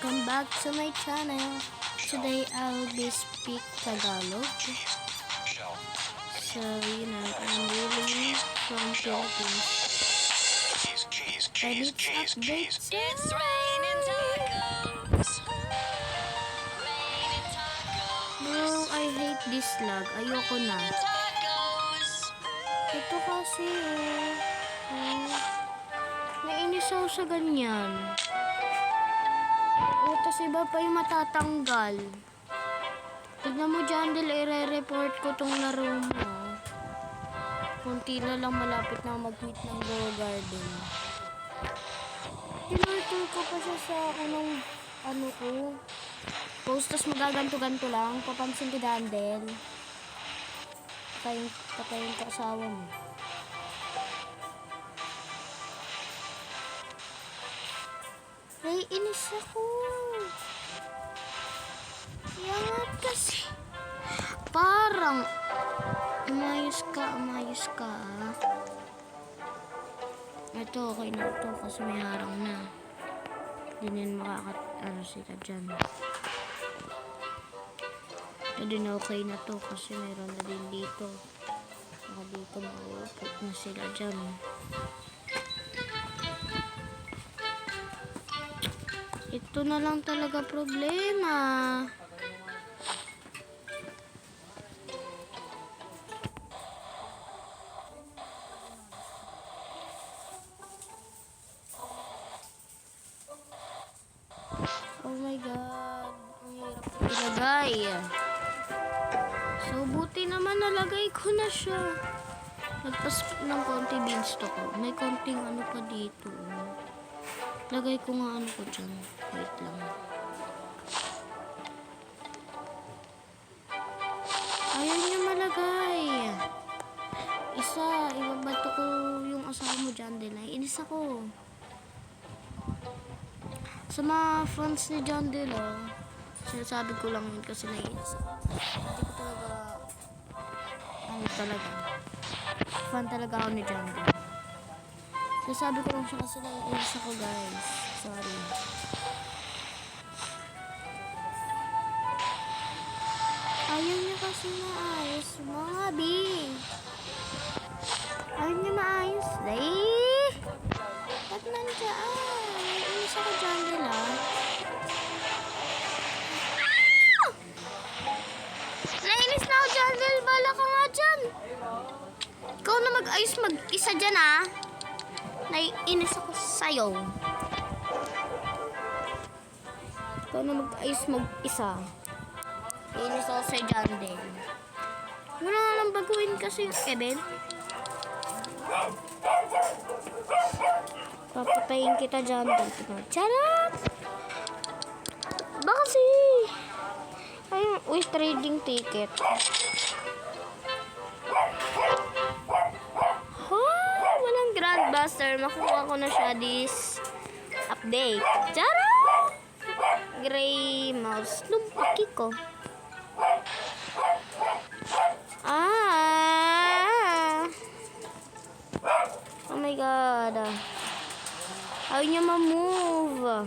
Welcome back to my channel. Today I'll be speak Tagalog. So, I'm really from Philippines. And it's update time. It's raining tacos. Raining tacos. Bro, I hate this lag. Ayoko na. Tacos. Ito kasi, nainis ako sa ganyan. Tapos iba pa yung matatanggal. Tignan mo dyan, i-re-report ko tong laro mo. Kunti na lang malapit na mag-quit ng Go Garden. Tinurtur ko pa siya sa ano ko. Post, tas magaganto-ganto lang. Papansin ki Dandel. Patayin ka asawa mo. Ay, inis ako. Yangat kasi. Parang umayos ka. Ito, okay na ito kasi may harang na. Hindi yan sila dyan. Ito din okay na to kasi meron na din dito. Saka dito mauupot na sila dyan. Ito na lang talaga problema. Oh my God. Ang hirap ilagay. So, buti naman nalagay ko na siya. Nagpas ng konti beanstalk ko. May konting ano pa dito. Lagay ko nga ano ko dyan. Wait lang. Ayaw niya malagay. Isa, ibabato ko yung asawa mo dyan din. Inis ako. Sa mga fans ni John Dilo, sinasabi ko lang yun kasi naiinis ako. Hindi ko talaga, fan talaga ako ni John Dilo. Sinasabi ko lang siya kasi naiinis ako, guys. Sorry. Ayaw niya kasi maayos, mga B. Ayaw niya maayos. Ba't nandiyan? Naiinis ako dyan nila. Nainis na ako dyan, Del. Bala ka nga dyan. Ikaw na mag-ayos mag-isa dyan, ah. Naiinis ako sa'yo. Ikaw na mag-ayos mag-isa. Naiinis ako sa'yo dyan, Del. Wala nga lang baguhin kasi, Kevin. Papatayin kita dyan. Charot! Baka kasi ayun, trading ticket. Walang grandbuster. Makuha ko na siya this update. Charot! Gray mouse. Lumpaki ko. Oh my God. Ayaw niya ma-move.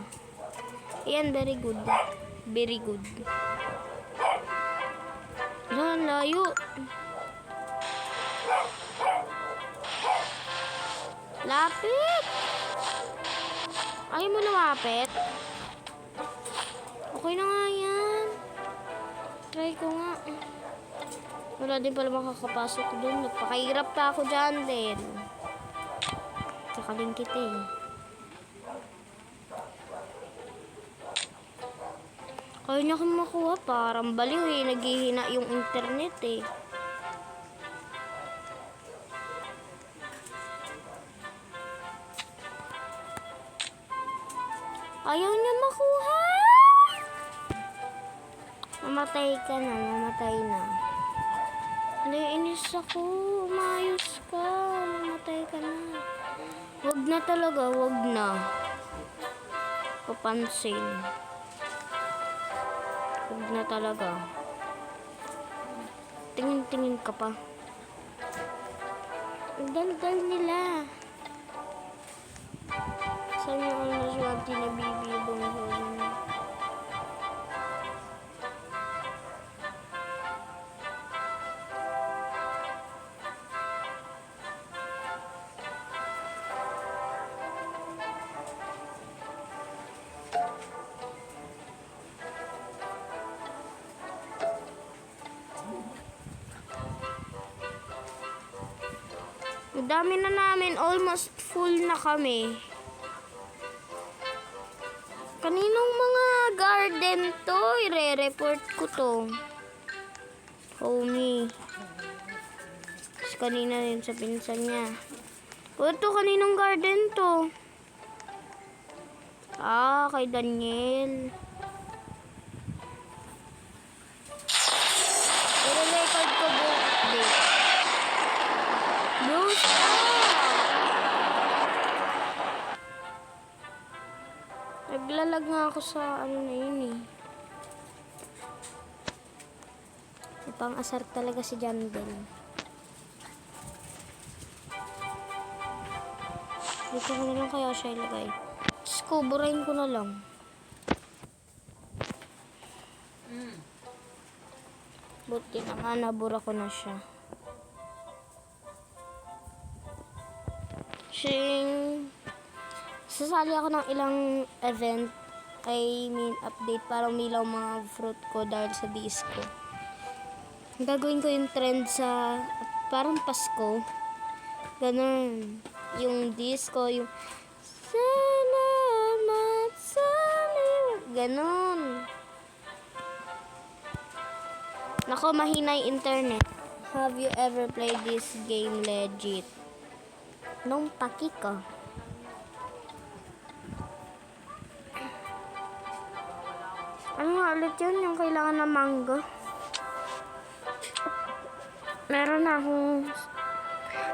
Ayan, very good. Very good. Yan, layo. Lapit. Ayaw mo lumapit. Okay na nga yan. Try ko nga. Wala din pala makakapasok dun. Nagpakahirap pa ako dyan din. Kakalingkit eh. Kaya niya akong makuha. Parang baliw eh. Naghihina yung internet eh. Ayaw niya makuha. Mamatay ka na. Mamatay na. Naiinis ako. Umayos ka. Mamatay ka na. Wag na talaga. Wag na. Papansin. Wag na talaga. Tingin-tingin ka pa. Ang dal-dal nila. Saan yung almost wanti na bibibong ko? dami na namin. Almost full na kami. Kaninong mga garden to? Ire-report ko to. Homie. Tapos kanina rin sa pinsan niya. O ito, kaninong garden to? Ah, kay Daniel. I-record ko buong update. Bro, naglalag nga ako sa ano na yun eh. Pang-asar talaga si Jandel. Dito ko na lang kaya siya ilagay. Tapos kuburahin ko na lang. Buti na nga, nabura ko na siya. Shing! Sasali ako ng ilang event. I mean, update para umilaw mga fruit ko dahil sa disco. Gagawin ko yung trend sa parang Pasko. Ganun. Yung disco, yung salamat sa liwanag. Ganun. Nako, mahina yung internet. Have you ever played this game legit? Nung paki ko. Ano nga ulit yun? Yung kailangan ng mangga. Meron na akong...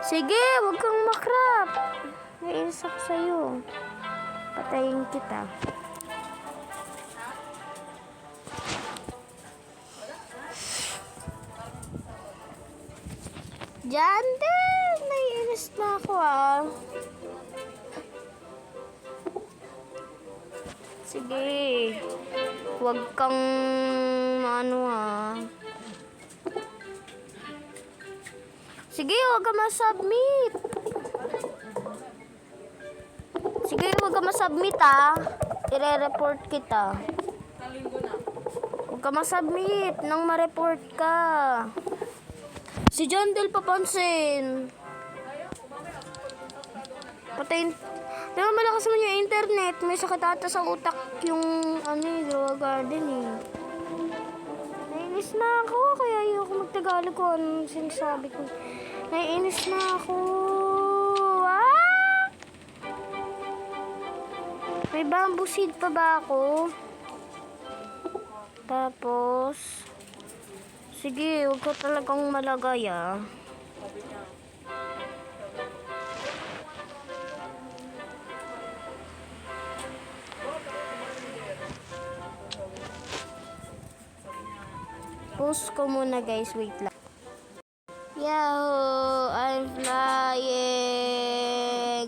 Sige, huwag kang makrap. Naiinis ako sa'yo. Patayin kita. Diyan din! Naiinis na ako ah. Sige. Huwag kang... ano ah. Sige, huwag ka ma-submit. Sige, huwag ka ma-submit ah. I-report kita. Huwag ka ma-submit nang ma-report ka. Si John Del papansin. Patayin. Pero malakas naman yung internet. May sakit ata sa utak yung ano yung Grow Garden eh. Naiinis na ako. Kaya ayoko magtagalog ko anong sinasabi ko. Naiinis na ako. Ah! May bamboo seed pa ba ako? Tapos... Sige, huwag ka talagang malagay ah. Post ko muna guys, wait lang. Yahoo! I'm flying!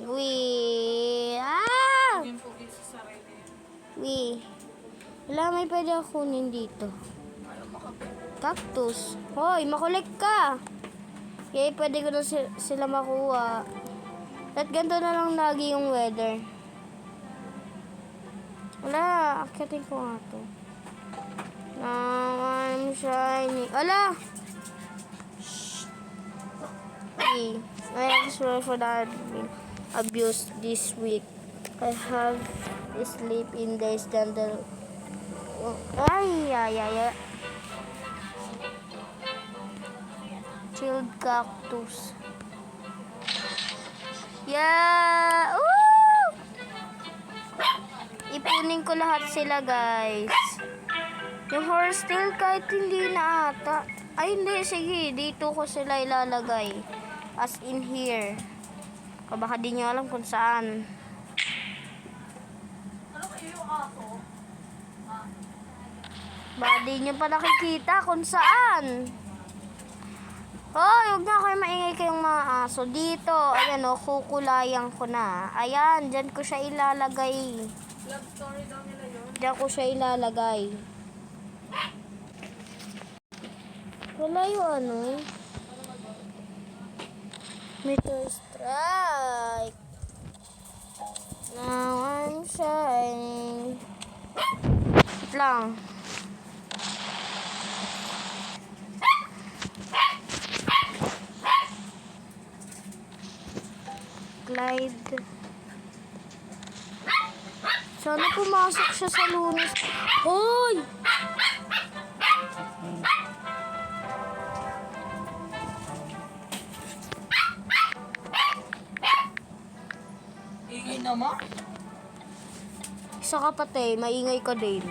Wee! Ah! Wee! Wala, may pwede ako kunin dito. Cactus. Hoy, makulik ka. Okay, pwede ko na sila makuha. At ganito na lang lagi yung weather. Wala, akitin ko nga to. Now I'm shining. Wala! Hey, I am sorry for that being abused this week. I have sleep in days than the... Ay, ay, ay, ay. Chilled cactus. Yeah! Woo! Ipunin ko lahat sila, guys. Yung horse tail kahit hindi na ata. Ay, hindi. Sige, dito ko sila ilalagay. As in here. O baka di nyo alam kung saan. Baka di nyo pa nakikita kung saan. Hoy, huwag na kayo maingay kayong mga aso. Dito, ayan o, kukulayan ko na. Ayan, dyan ko siya ilalagay. Love story daw nila yun. Dyan ko siya ilalagay. Wala yung ano. Meteor strike. Now I'm shining. Wait lang. Clyde. Sana pumasok siya sa Lunes. Hoy! Ingay naman. Isa ka pati, maingay ka din.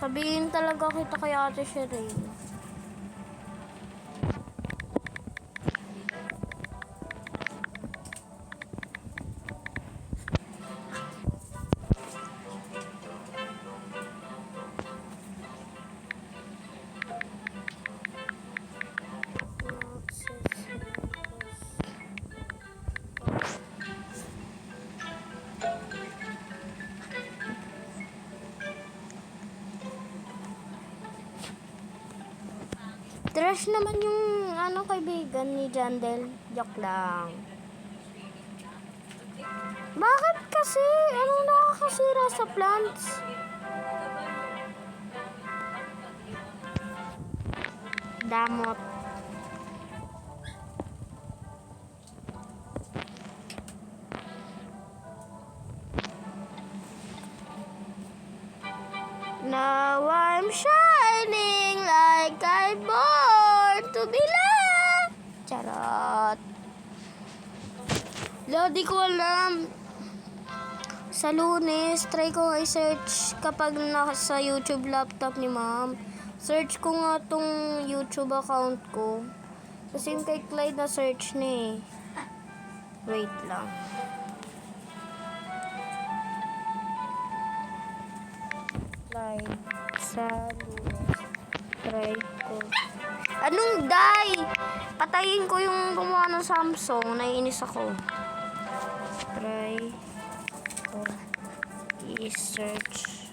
Sabihin talaga kita kay Ate Shereen. Trash naman yung kaibigan ni Jandel. Joke lang. Bakit kasi? Anong nakakasira sa plants? Damot. Now I'm shining like I'm born to be loved. Charot. Di ko alam. Sa Lunes, try ko i-search kapag nasa YouTube laptop ni ma'am. Search ko nga tong YouTube account ko. Kasi yung kay Clyde na search ni. Wait lang. Clyde sa Lunes. Try ko. Anong die? Patayin ko yung gumawa ng Samsung. Naiinis ako. Try ko i-search.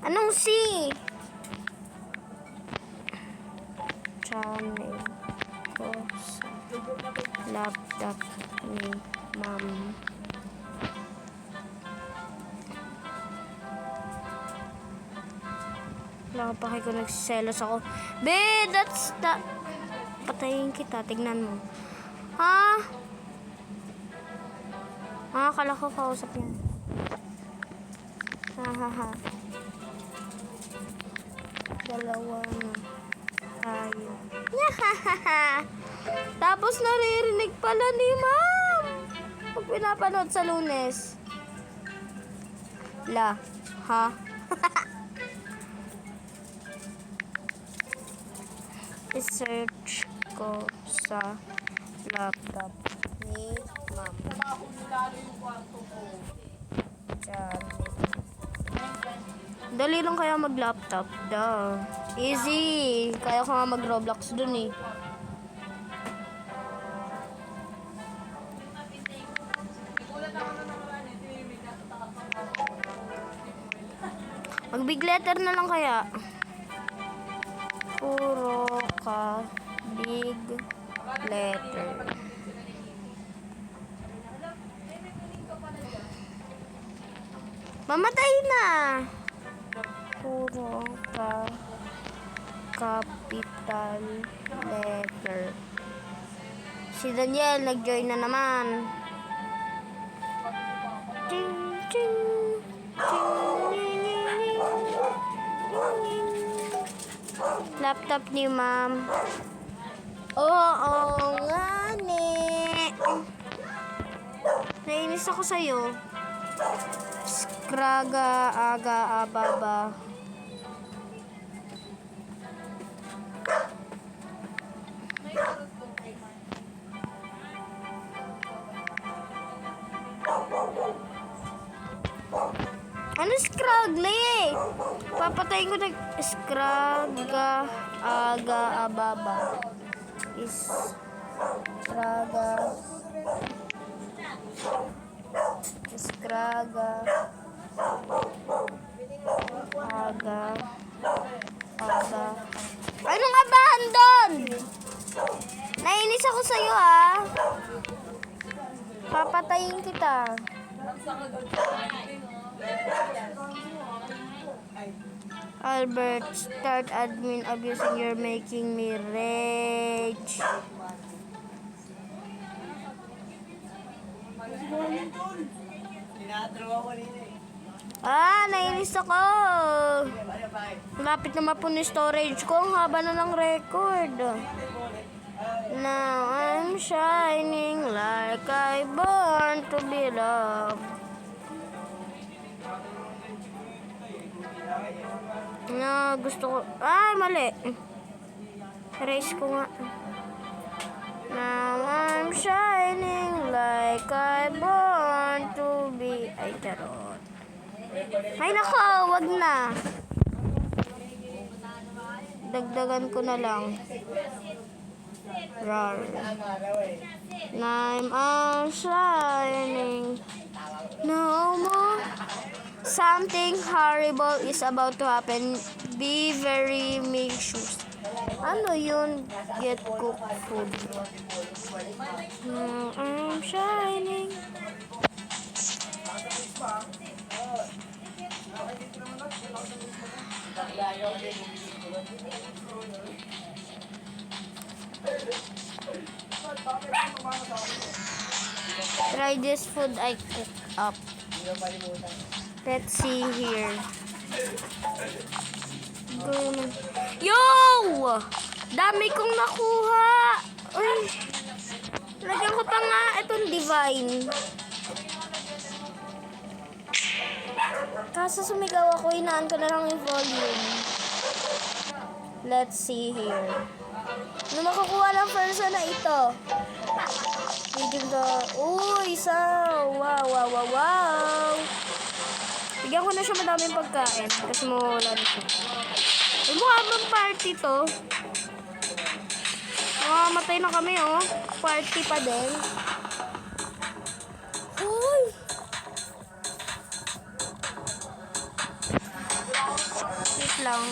Anong C? Channel ko sa laptop ni ma'am. Nakapakay ko, nagsiselos ako. Be, that's the... Patayin kita, tignan mo. Ha? Akala ko kausap niya. Ha. Dalawa na tayo. Tapos naririnig pala ni ma'am. Pag pinapanood sa Lunes. Ha? I-search ko sa laptop ni ma'am. Lalo yung kwarto ko. Dali lang kaya mag-laptop. Duh. Easy. Kaya ko nga mag-Roblox dun eh. Mag-big letter na lang kaya. Puro ka big letter. Mamatay na. Puro ka capital letter. Si Daniel nag-join na naman. Ching, ching, ching, laptop ni ma'am. Oo nga ne. Nainis ako sa'yo. Skraga, aga, ababa. Ano scraggly? Papatayin ko na skraga, aga, ababa. Skraga, aga, anong abahan doon? Nainis ako sa'yo ha. Papatayin kita. Albert, start admin abusing. You're making me rage. Nainis ako. Lapit na po ni storage ko. Ang haba na ng record. Now I'm shining like I born to be loved. Na gusto ko. Mali. Erase ko nga. Now I'm shining like I born to be. Ay, charot. Ay, nako, wag na. Dagdagan ko na lang. Rar. Now I'm shining. No more. Something horrible is about to happen. Be very anxious. Ano yun? Get cooked food. Now I'm shining. Try this food I cooked up. Let's see here. Yo! Dami kong nakuha. Uy. Lagyan ko pa nga itong divine. Kaso sumigaw ako, inaan ko na lang yung volume. Let's see here. Ano makukuha ng person na ito? Medium to. Uy, isa. Wow. Bigyan ko na siya madaming pagkain kasi mawala na siya. Ay, mukha bang party to? Mamamatay na kami, oh. Party pa din. Uy! Wait lang.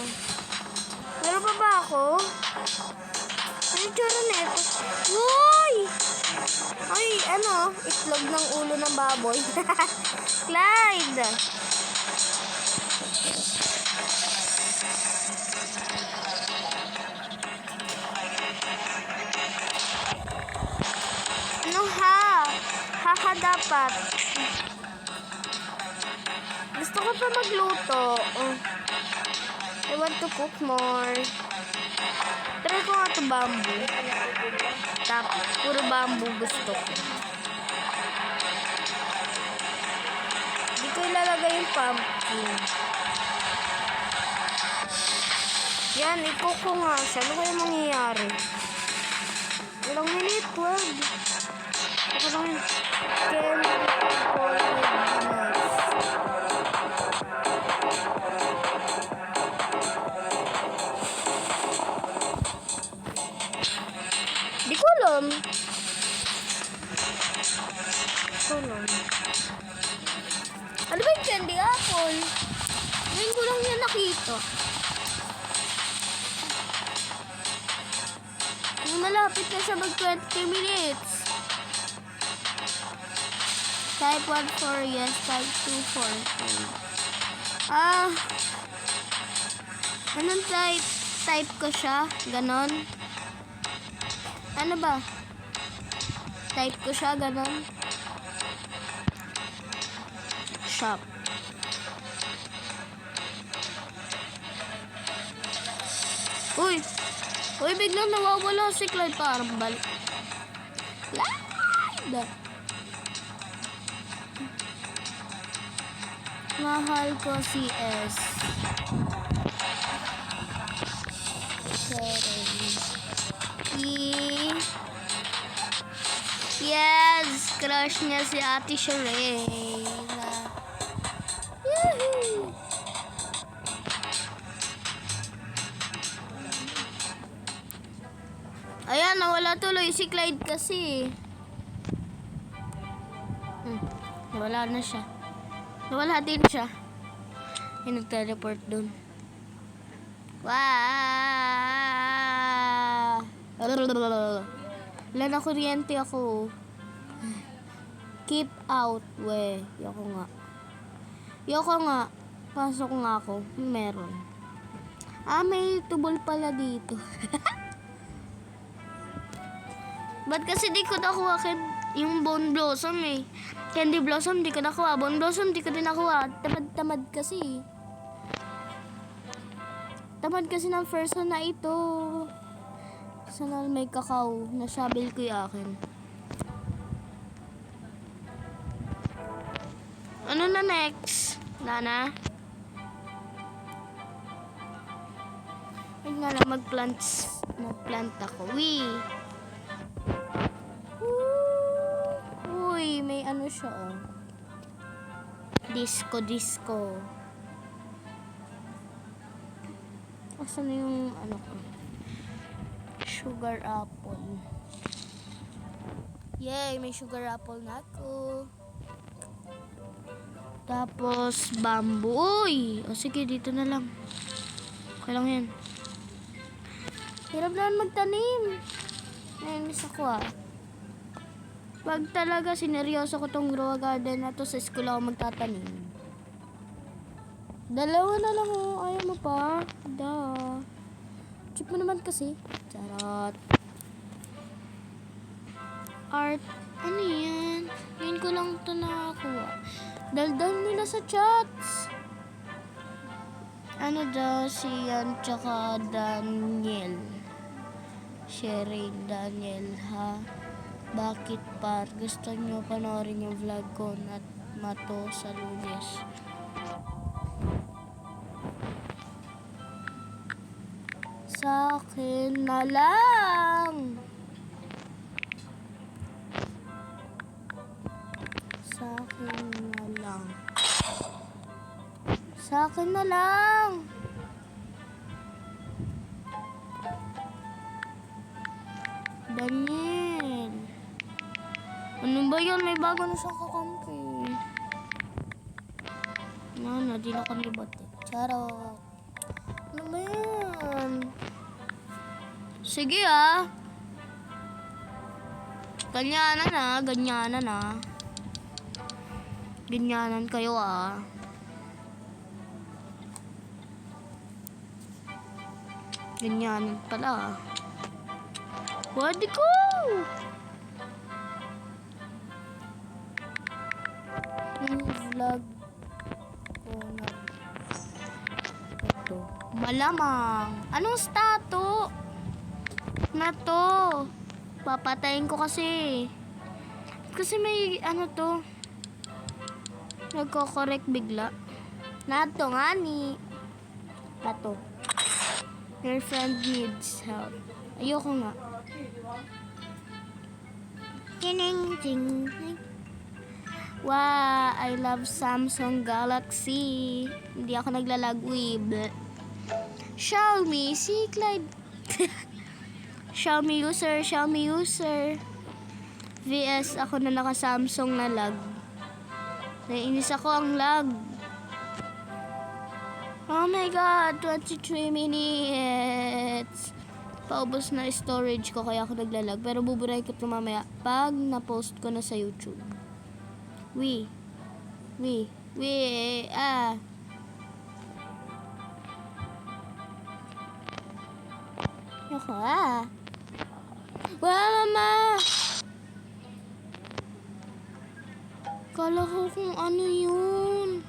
Meron pa ba ako? Ano yung tsura na ito? Uy! Ay, ano? Itlog ng ulo ng baboy. Clyde! Ano ha? Haha dapat. Gusto ko pa magluto. I want to cook more. Try ko nga ito bamboo. Tapos, puro bamboo gusto ko. Hindi ko ilalagay yung pumpkin. Yan, i-cook ko nga siya. Ano kaya mangyayari? Ilang minute, wag. Ako lang yun. Di ko alam. Ano ba yung candy apple? Ngayon ko lang yan nakita. Malapit na siya mag 20 minutes. Type 1 for yes, type 2 for anong type? Type ko siya? Ganon? Ano ba? Type ko siya? Ganon? Shop. Uy! Uy, biglang nawawala si Clyde. Parang balik. Clyde! Mahal ko si S. Yes! Crush niya si Ate Sheree. Yahoo! Ayan, nawala tuloy si Clyde kasi. Wala na siya. Nawala din siya. Yung nag-teleport dun. Wow! Wala na kuryente ako. Keep out. Yoko nga. Yoko nga. Pasok nga ako. Meron. May tubol pala dito. Ba't kasi di ko nakuha yung Bone Blossom eh. Candy Blossom di ko nakuha. Bone Blossom di ko din nakuha. Tamad kasi. Tamad kasi ng first one na ito. Sana may kakao. Nasabil ko yung akin. Ano na next? Lana? Wait nga lang, mag-plant ako. Uy, may ano siya oh. Disco. Asan na yung ano ko? Sugar apple. Yay, may sugar apple na ako. Tapos, bamboo. Uy! O sige, dito na lang. Okay lang yan. Hirap naman magtanim. Nainis ako ah. Pag talaga sineryoso ko tong grow garden na to, sa school ako magtatanim. Dalawa na lang oh. Ayaw mo pa. Cheap mo naman kasi. Charot. Art. Ano yan? Ngayon ko lang ito nakakuha. Daldal nila sa chats. Ano daw si Yan tsaka Daniel? Sharing Daniel ha? Bakit par? Gusto nyo panoorin yung vlog ko na mato sa Lunes? Sa akin na lang. Sa akin na lang. Sa akin na lang. Daniel. Ano ba yan? May bago na siyang kakampi. Di na kami bati. Charot. Ano ba yan? Sige ah. Ganyanan ah. Ganyanan kayo ah. Ganyanan pala ah. Pwede ko! Yung vlog ko na ito. Malamang. Anong stato? Na to. Papatayin ko kasi. Kasi may ano to. Nagko-correct bigla. Nato nga ni. Nato. Your friend needs help. Ayoko nga. Kining ting. Wow, I love Samsung Galaxy. Hindi ako naglalagwib. Xiaomi, si Clyde. Xiaomi user. VS, ako na naka-Samsung na lag. Naiinis ako ang lag. Oh my God, 23 minutes. Paubos na storage ko kaya ako naglalag. Pero buburay ko ito mamaya pag na-post ko na sa YouTube. Ako ah. Mama! Kala ko kung ano yun.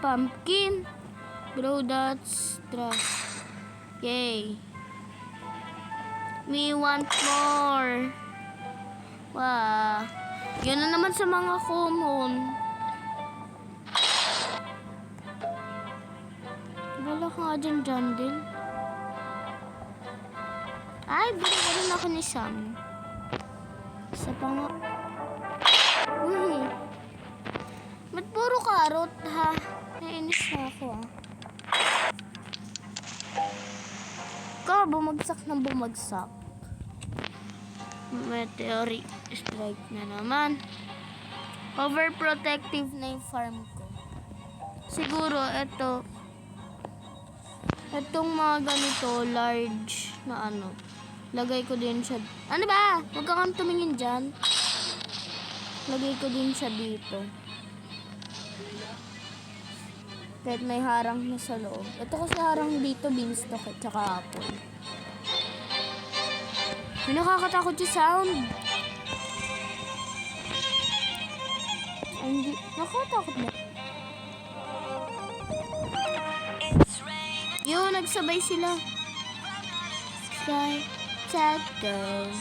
Pumpkin. Bro, that's trash. Yay. We want more. Wow. Yun na naman sa mga common. Wala ka nga dyan din. Ay, binigyan ako ni Sam. Isa pa nga. Uy. Ba't puro karot ha? Nainis na ako ah. Bumagsak ng bumagsak. Meteoric strike na naman. Overprotective na yung farm ko. Siguro itong mga ganito large na ano, lagay ko din siya. Ano ba? Huwag kang tumingin dyan. Lagay ko din siya dito. Kahit may harang na sa loob. Ito kasi harang dito, beanstalk at saka apple. May nakakatakot yung sound. Ay, hindi. Nakakatakot ba? Yun, nagsabay sila. Sky, tacos.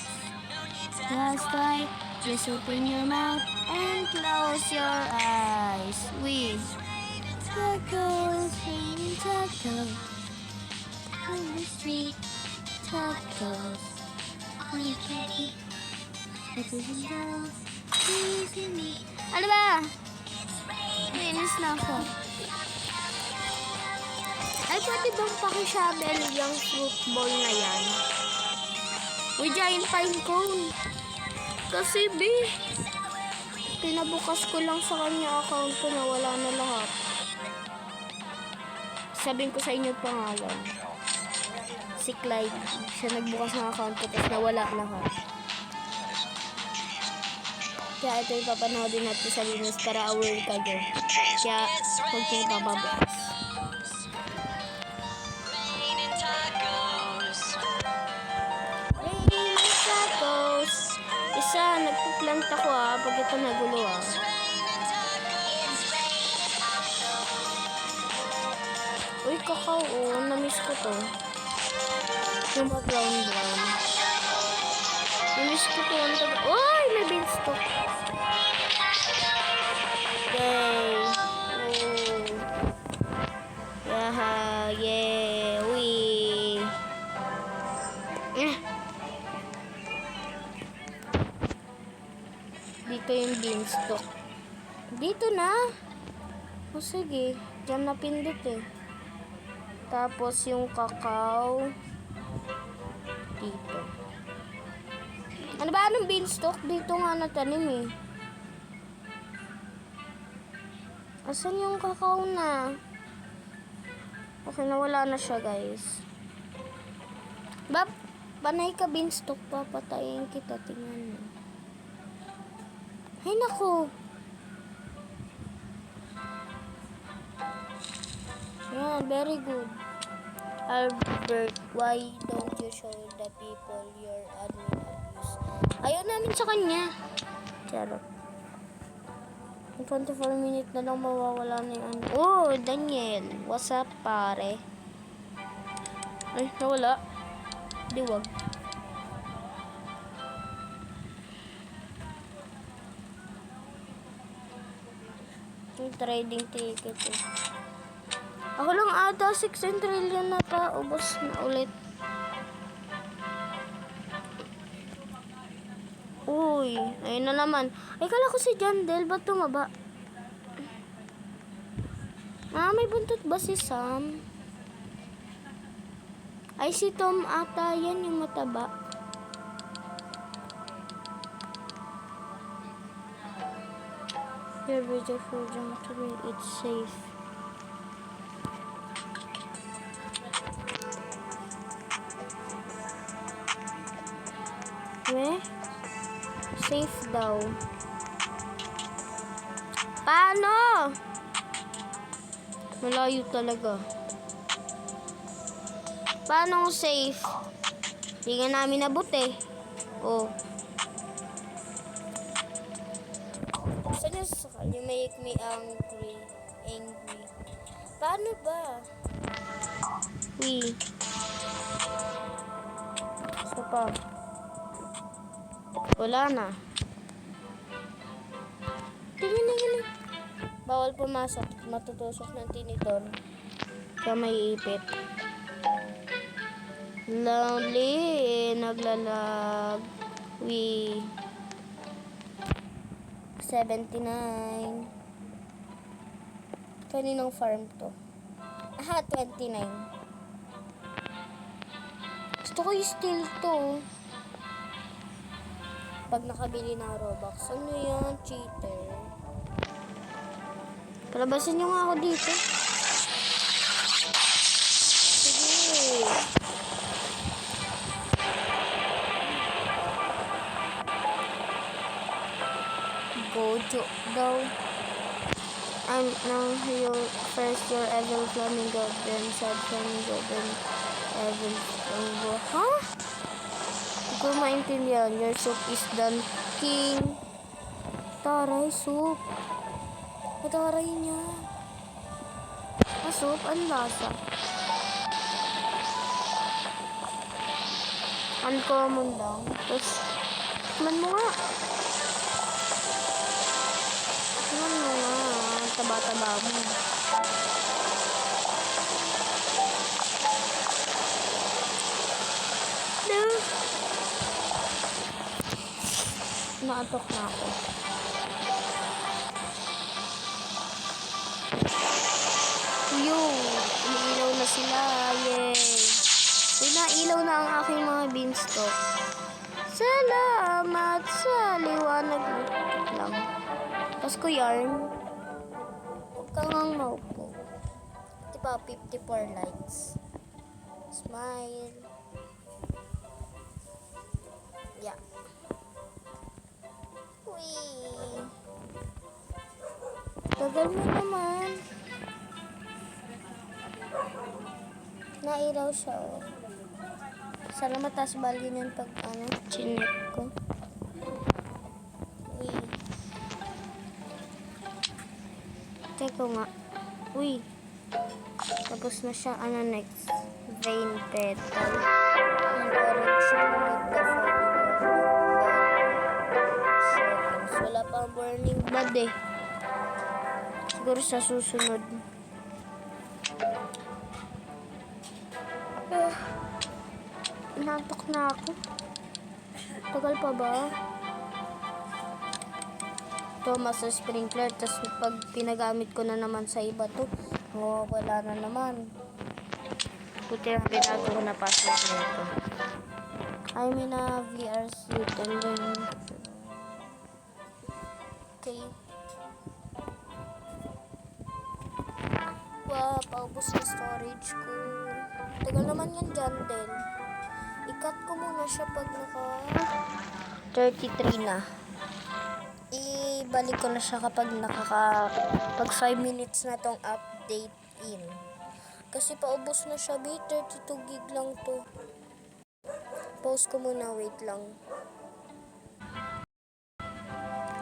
Just like, just open your mouth and close your eyes. We tacos, raining tacos. On the street, tacos. On the street, tacos. Ano ba? Nainis na ako. Ay, pwede bang pakishabel yung fruit ball na yan? Uy, giant pine cone. Kasi, B, pinabukas ko lang sa kanya account ko na wala na lahat. Sabihin ko sa inyo pangalan. Si Clyde. Siya nagbukas ng account ko tapos nawala lahat. Kaya ito yung papanoodin natin sa linis para aware kayo. Kaya huwag kayo papabukas. Raining tacos. Raining tacos. Isa, nagpuplant ako pag ito nagulo Uy, kakao na-miss ko to. Yung brown. Na-miss ko to. Uy, may beanstalk. Yay. Yaha, yay, wee. Dito yung beanstalk. Dito na. O sige, dyan napindot Tapos yung kakao dito. Ano ba? Anong beanstalk? Dito nga natanim Asan yung kakao na? Okay, nawala na siya, guys. Bap, panay ka beanstalk, papatayin kita. Tingnan mo. Ay, naku. Yan, very good. Albert, why don't you show the people your admin abuse? Ayaw namin sa kanya. Charot. 24 minutes na lang mawawala na yung ano. Oh, Daniel. What's up, pare? Ay, nawala. Diwag. Yung trading ticket Ako lang ata 16 trillion na pa. Ubos na ulit. Uy, ayun na naman. Ay, kala ko si Jandel. Ba't tumaba? May buntot ba si Sam? Ay, si Tom ata. Yan yung mataba. You're beautiful, jump to me. It's safe. Safe daw. Paano? Malayo talaga. Paano safe? Hindi nga namin nabot Oh. You make me angry. Paano ba? Isa pa. Wala na. Tingin. Bawal pumasok. Matutusok ng tinidor. Kaya may ipit. Lonely. Naglalag. 79. Kaninong farm to? 29. Gusto ko yung steal to. Pag nakabili ng Robux. Ano yan? Cheater. Palabasin nyo nga ako dito. Sige. Gojo daw. I'm now your first year Evil Flamingo, then said Flamingo, then Evil Flamingo. Huh? Hindi ko maintindihan. Your soup is done, King. Taray, soup. Mataray niya. Soup? Ang lasa? Uncommon lang. Tapos, tikman mo nga. Tikman mo nga. Taba-taba mo. No. Naatok na ako. Yung, umiilaw na sila. Yay! Pinailaw na ang aking mga beanstalk. Salamat sa liwanag lang. Tapos ko yarn. Huwag kang ang maupo. Diba, 54 likes. Smile. Yeah. Wee. Tagal mo naman. Nailaw siya, oh. Sana mataas value niyan pag, chinek ko. Uy. Teka nga. Uy. Tapos na siya. Ano next? Vein petal. Ang orange na with the seconds. Wala pang burning blood eh. Siguro sa susunod. Inantok na ako. Tagal pa ba? Ito, master sprinkler. Tapos pag pinagamit ko na naman sa iba to, wala na naman. Buti lang binago ko na password nito. I'm in a VR suit and then... Okay. Wow, paubos yung storage ko. Tagal naman yan dyan, Del. I-cut ko muna siya pag naka 33 na. Ibalik ko na siya kapag pag 5 minutes na tong update in. Kasi paubos na siya, 32 gig lang to. Pause ko muna, wait lang.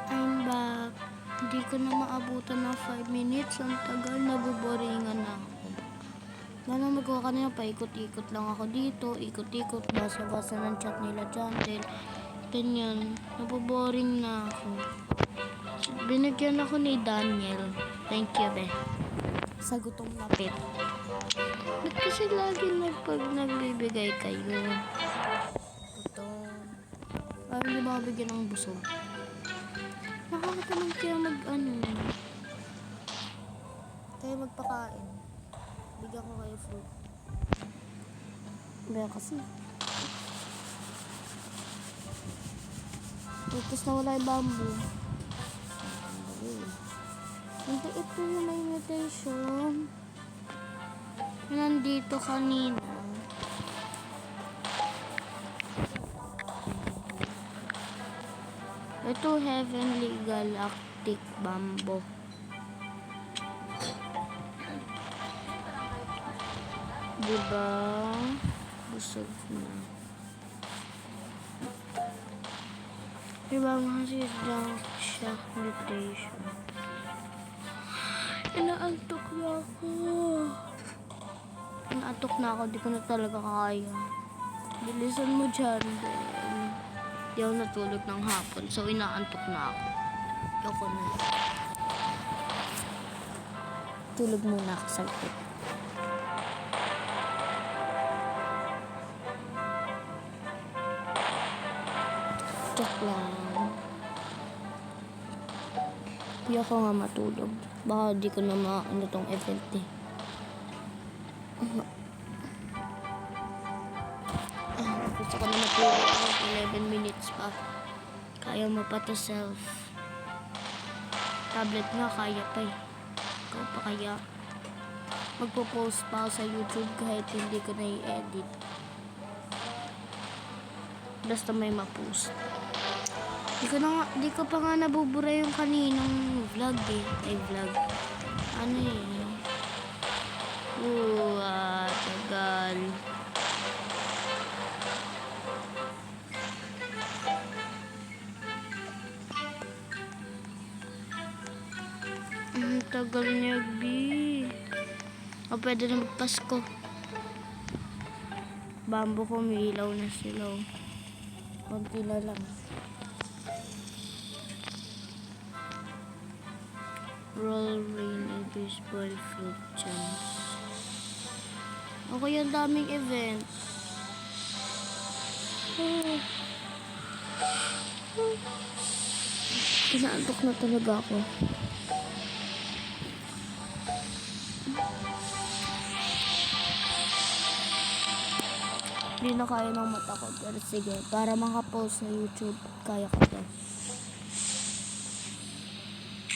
I'm back. Hindi ko na maabutan ng 5 minutes. Ang tagal, nabuboringan na ako. Gano'n magawa kanina, paikot-ikot lang ako dito, ikot-ikot, basa-basa ng chat nila dyan, then ganyan, naboboring na ako. Binigyan ako ni Daniel, thank you be, sa gutong lapit. Ba't kasi lagi pag nagbibigay kayo? Gutom. Parang hindi ba bigyan ng busog? Nakakatamang kaya kaya magpakain. Bigyan ko kayo fruit. Baya kasi. Tapos nawala yung bamboo. Hindi ito yung may mutation. Nandito kanina. Ito Heavenly Galactic Bamboo. Diba? Busog na. Diba kasi siya mutation. Inaantok na ako. Inaantok na ako. Di ko na talaga kaya. Bilisan mo dyan. Di ako natulog ng hapon. So, inaantok na ako. Ayoko na. Tulog muna ako sa likod. Joke lang. Hindi ako nga matulog. Baka di ko na maano tong event eh. Gusto ko na matulog ako. 11 minutes pa. Kaya mo pa to self. Tablet nga kaya pa eh. Ikaw pa kaya. Magpo-post pa ako sa YouTube kahit hindi ko na i-edit. Basta may ma-post. Di ko pa nga nabubura yung kaninang vlog eh. Ay vlog. ano eh. Tagal. Ang tagal niya, B. O, pwede na magpasko. Bambo ko, may ilaw na sila. Oh. Konti na lang. Roll rain and baseball fruit jams. Okay, ang daming event. Inaantok na talaga ako. Hindi na kaya ng mata ko. Pero sige, para makapost sa YouTube, kaya ko to.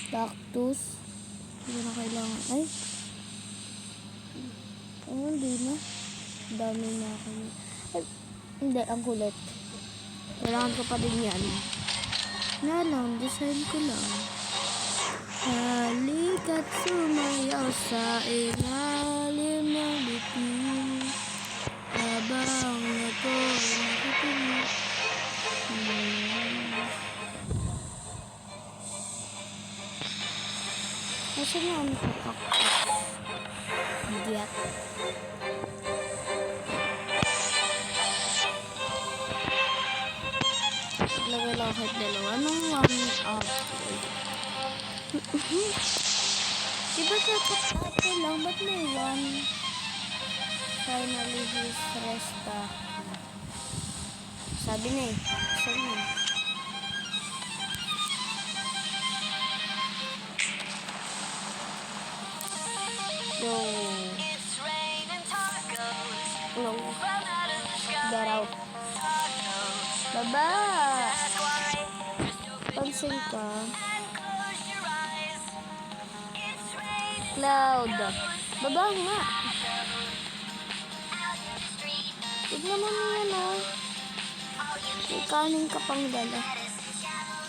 Cactus. Hindi na kailangan. Ay! Oh, hindi na. Dami na ako. Ay, hindi, ang kulit. Kailangan ko pa din yan. Nga lang, design ko lang. Halika't sumayaw sa ilalim ng bituin. Habang ako'y nakikinig. Nasaan na ano ko cactus? Idiot. Lagay lang kahit dalawa. Anong one up? Diba sa tatlo lang? Ba't may one? Finally, his resta. Sabi na eh. Saan na? Yo. It's raining tacos. No. From out of the sky. Get out. Tacos. Baba! That's why. Just open Pansin your ka. mouth and close your eyes. It's raining Cloud. Baba nga. out in the street. Tignan mo niya na. All you May kanin ka pang dala. get is some shallow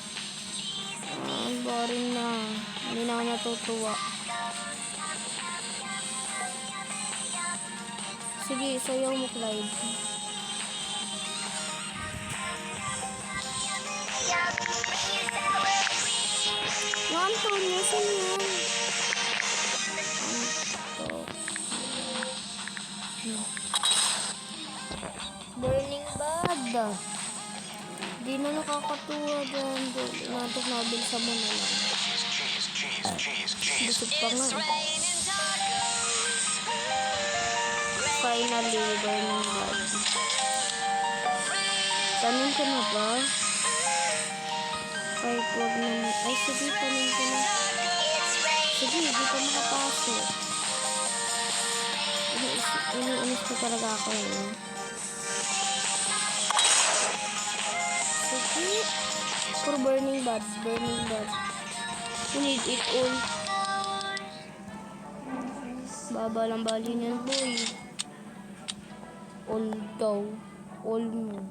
cheese. Boring na. Hindi na ako natutuwa. Sige, sayaw mo, Clyde. Yung Antonio, saan yan? Burning Bad. Di na nakakatuwa dyan. Inaantok na, bilsa mo na lang. Busog pa nga. Raining tacos. Finally, Burning Bad. Tanim ka na ba? Kahit wag na. Ay, sige, tanim ka na. Sige, di ka makapasok. Iniinis ko talaga ako eh. Sige. For Burning Bad. Burning Bad. You need it all. Baba lang bali niyan, boy. All daw. All mo.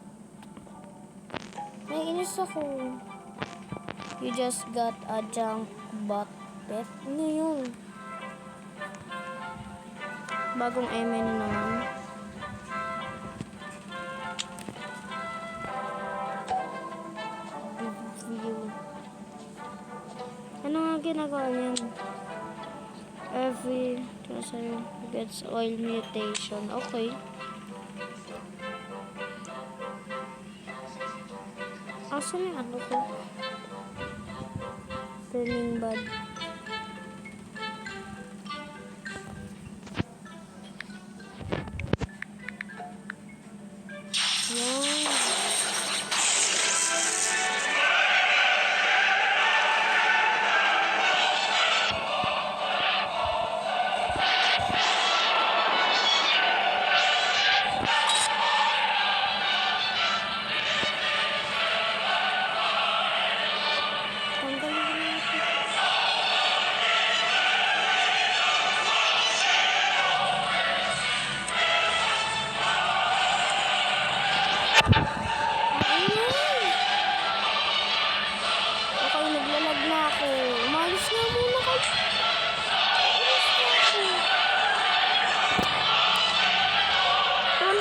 Naiinis ako. You just got a junk bot pet. Ano yun? Bagong eme na naman. View. Ano nga ginagawa niyan? Every tracer gets oil mutation. Okay. Asan yung ano ko? Burning Bad. Wow. Tanggalin mo na ito.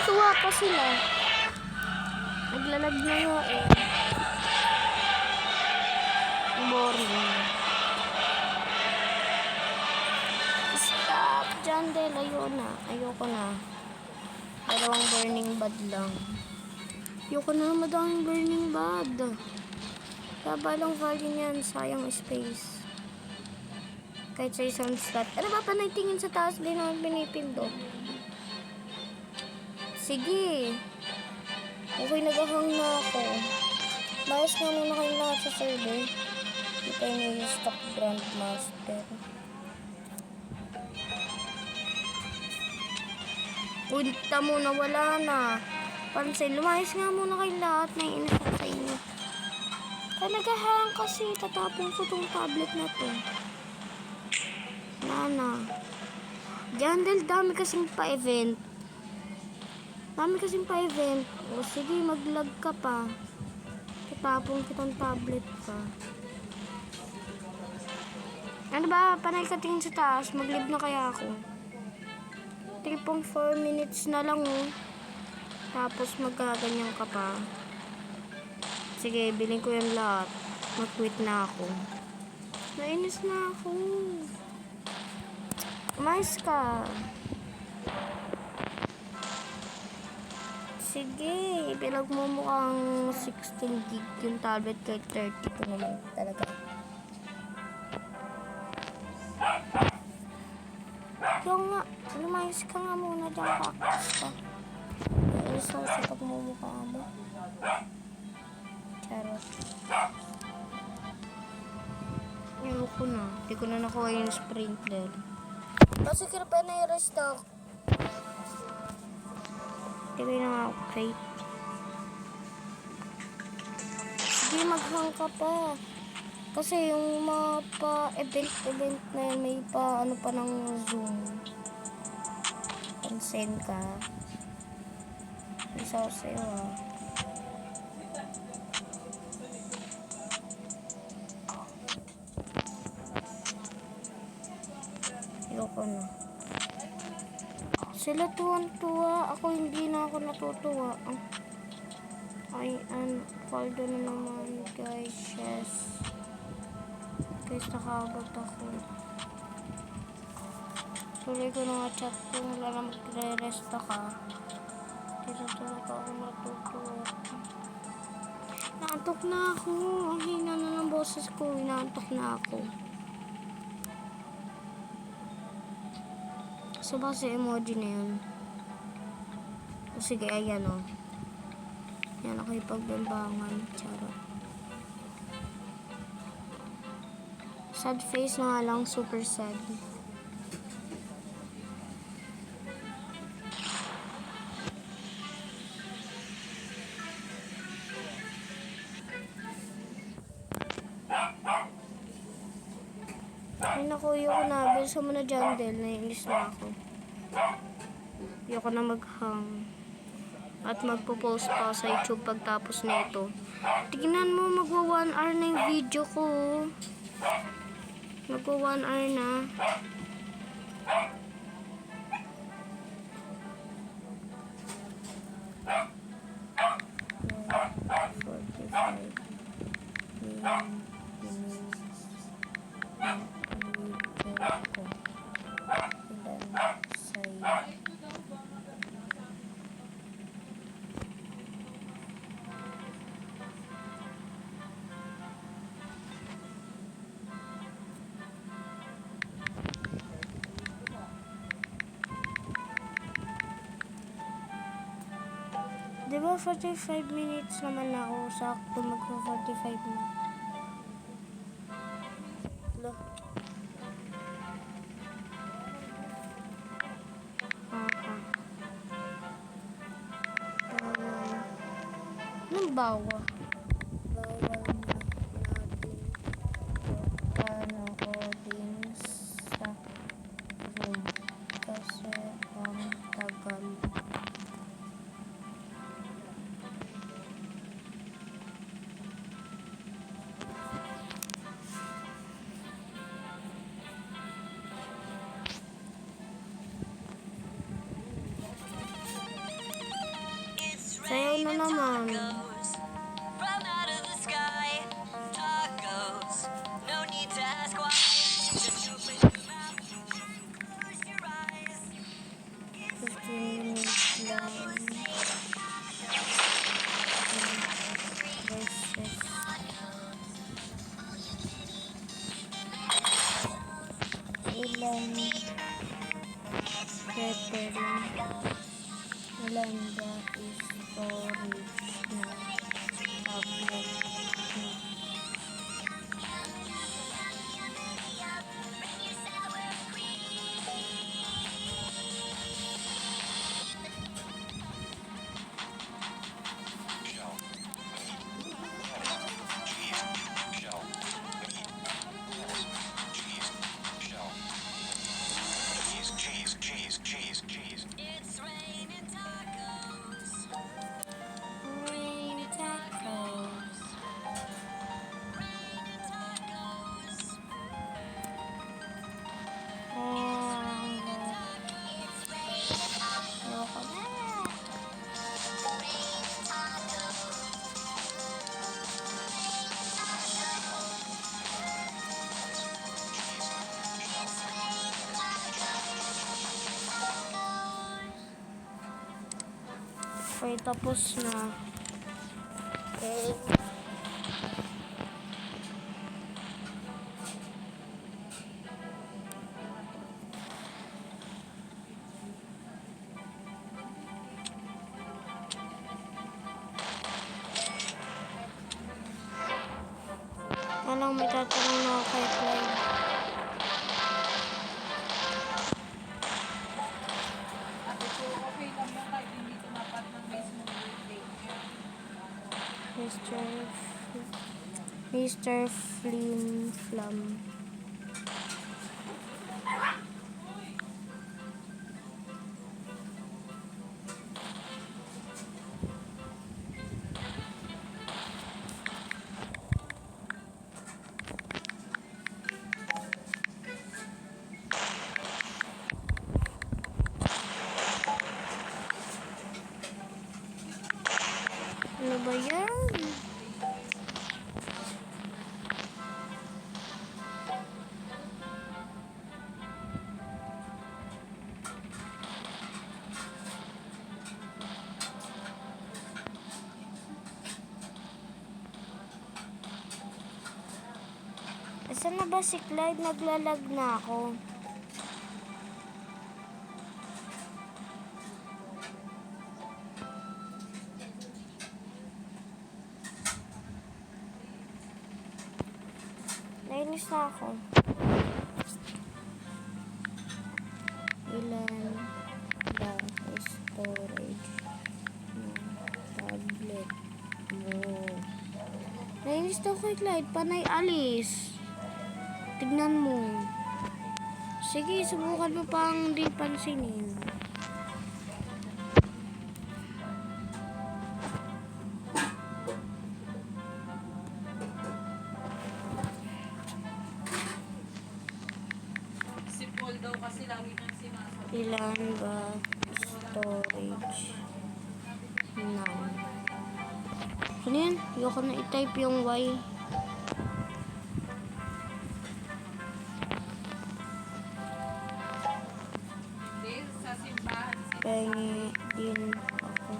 Natutuwa pa sila. Naglalag na nga eh. Boring. Stop, Jandel. Ayoko na. Dalawang burning bad lang. Ayoko na madaming burning bad. Baba lang value niyan. Sayang space. Kahit sa isang slot. Ano ba panay tingin sa taas din ang pinipindot? Sige. Okay, naghahang na ako. Layas nga muna kayo lahat sa server. Kita nyo yung stock grandmaster. Punta muna, wala na. Pansin, lumayas nga muna kayo lahat. Naiinis ako sa inyo. Talaga kasi tatapon ko tong tablet na to. Nana. Jandel, dami kasing pa-event. O sige, mag-lag ka pa. Tatapon kitang tablet pa. Ano ba? Panay ka tingin sa taas. Mag-live na kaya ako. 3.4 minutes na lang oh. Tapos magkaganyan ka pa. Sige, bilhin ko yung lahat. Mag-quit na ako. Nainis na ako. Umayos ka. Sige, ipilag mo mukhang 16 gig yung tablet kahit 30 ko naman talaga. Yung nga, lumayos ka nga muna dyan, cactus ka. Nainis ako sa pagmumukha mo. Charot. Ayoko na. Hindi ko na nakuha yung sprinkler. Kasi kira na yung restock. Hindi ko na crate. Sige, maghang ka pa. Kasi yung mga pa-event na yun, may pa ano pa ng Zoom. Consent ka. Isa ko sa'yo ah. Ayoko na. Sila tuwan-tuwa. Ako hindi na ako natutuwa. Ay, Faldo na naman guys. Yes. Guys, nakabot ako. Tuloy ko na nga chat ko. Wala na magre-resta ka. Dito talaga ako natutuwa. Naantok na ako. Ang hina na ng boses ko. Inaantok na ako. So ba si emoji na yun? O sige, ayan o. Yan ako ipagbambangan. Charot. Sad face na nga lang. Super sad. Ay naku, ayoko na. Bilsa mo na dyan, Del. Naiinis na ako. Ayoko na maghang. At magpo-post pa sa YouTube pagtapos nito. Tignan mo, magwa 1 hour na yung video ko. Magwa 1 hour na. Diba 45 minutes naman ako. Sakto magpa-45 na. Look. Anong bawa? Bawal na natin panoodin sa Zoom kasi ang tagal. naman. From out of the sky, tacos. No need to ask why. Just open your mouth, close your eyes. 15 minutes lang. Versus ilan pepper lang. Ilan ba is storage na tablet na? It's raining tacos. Rain tacos. Raining tacos. Ayoko na. Okay, tapos na. Okay. Anong may tatanong na ako kay Clyde? Ate ko, okay lang mo kahit hindi tumapat ng mismo birthday niya. Mr. Flim Flam. Ano ba yan? Asan na ba si Clyde? Naglalag na ako. Nainis na ako. Ilan ba storage ng tablet mo? Nainis na ako kay Clyde. Panay alis. Tignan mo. Sige, subukan mo pang di pansinin. Si Paul daw kasi lagi nang sinasabi. Ilan ba storage ng? Ano yan? Ayoko na i-type yung Y. Hindi, sa simbahan sila. Pengi din ako.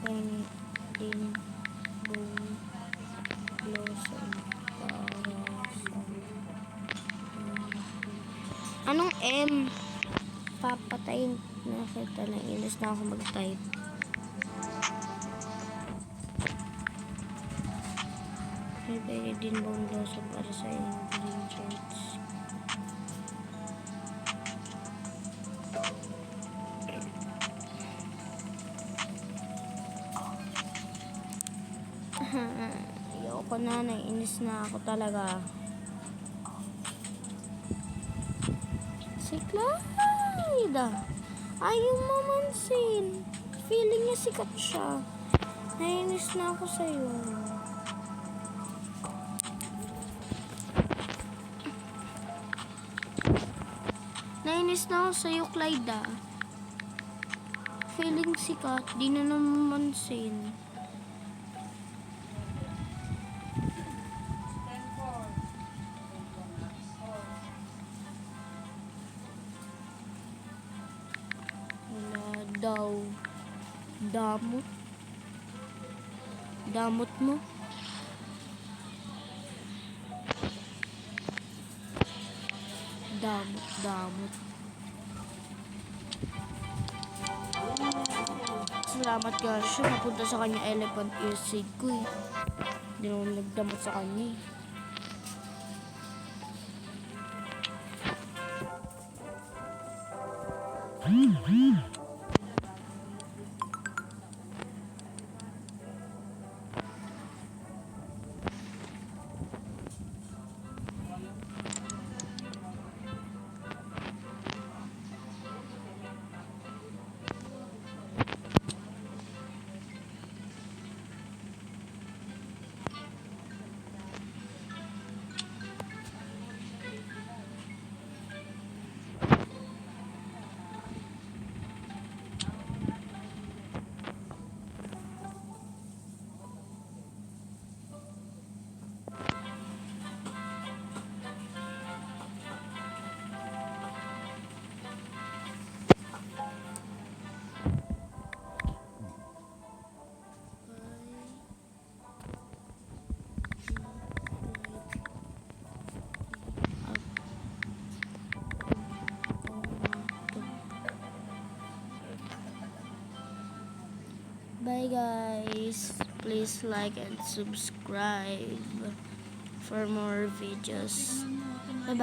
Pengi din buong blossom para sa anong M? Papatayin na kita na inis na ako mag-type. Pwede din buong blossom para sa ingredients. Ayoko na, naiinis na ako talaga. Si Clyde. Ayaw mamansin. Feeling niya sikat siya. Nainis na ako sa'yo. Nainis na ako sa'yo, Clyde. Feeling sikat, di na namansin. 10-4. Wala daw. Damot. Damot mo. Damot. Salamat ka siya. Napunta sa kanya elephant ear seed ko eh. Hindi naman nagdamot sa kanya eh. Bye guys. Please like and subscribe for more videos. Bye bye.